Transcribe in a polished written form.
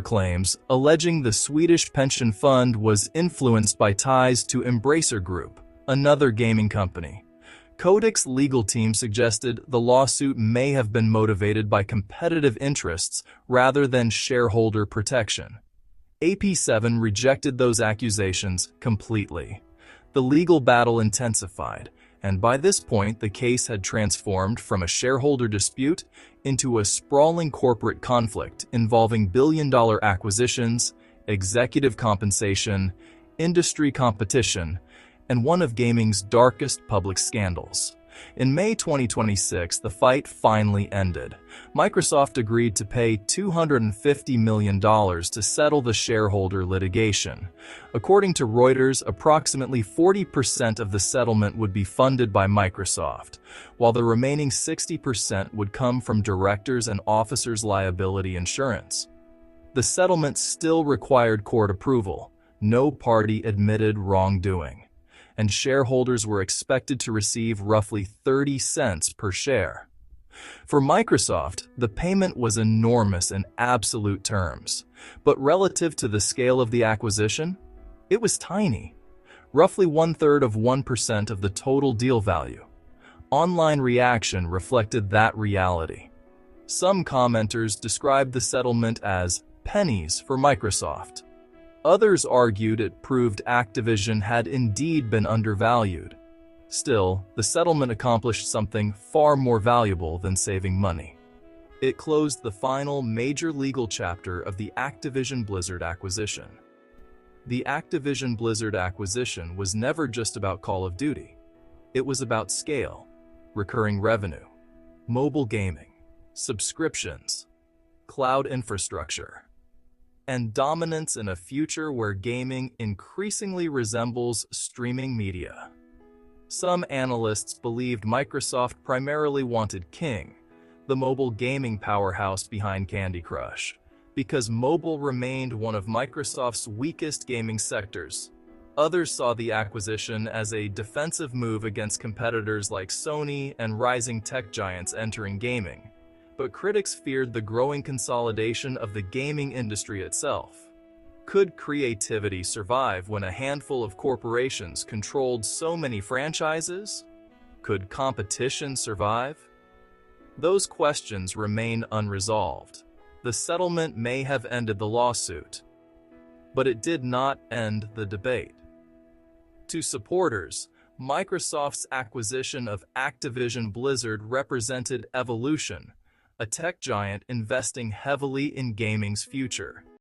claims, alleging the Swedish pension fund was influenced by ties to Embracer Group, another gaming company. Kodak's legal team suggested the lawsuit may have been motivated by competitive interests rather than shareholder protection. AP7 rejected those accusations completely. The legal battle intensified, and by this point the case had transformed from a shareholder dispute into a sprawling corporate conflict involving billion-dollar acquisitions, executive compensation, industry competition, and one of gaming's darkest public scandals. In May 2026, the fight finally ended. Microsoft agreed to pay $250 million to settle the shareholder litigation. According to Reuters, approximately 40% of the settlement would be funded by Microsoft, while the remaining 60% would come from directors' and officers' liability insurance. The settlement still required court approval. No party admitted wrongdoing, and shareholders were expected to receive roughly 30 cents per share. For Microsoft, the payment was enormous in absolute terms, but relative to the scale of the acquisition, it was tiny, roughly 1/3 of 1% of the total deal value. Online reaction reflected that reality. Some commenters described the settlement as pennies for Microsoft. Others argued it proved Activision had indeed been undervalued. Still, the settlement accomplished something far more valuable than saving money. It closed the final major legal chapter of the Activision Blizzard acquisition. The Activision Blizzard acquisition was never just about Call of Duty. It was about scale, recurring revenue, mobile gaming, subscriptions, cloud infrastructure, and dominance in a future where gaming increasingly resembles streaming media. Some analysts believed Microsoft primarily wanted King, the mobile gaming powerhouse behind Candy Crush, because mobile remained one of Microsoft's weakest gaming sectors. Others saw the acquisition as a defensive move against competitors like Sony and rising tech giants entering gaming. But critics feared the growing consolidation of the gaming industry itself. Could creativity survive when a handful of corporations controlled so many franchises? Could competition survive? Those questions remain unresolved. The settlement may have ended the lawsuit, but it did not end the debate. To supporters, Microsoft's acquisition of Activision Blizzard represented evolution, a tech giant investing heavily in gaming's future.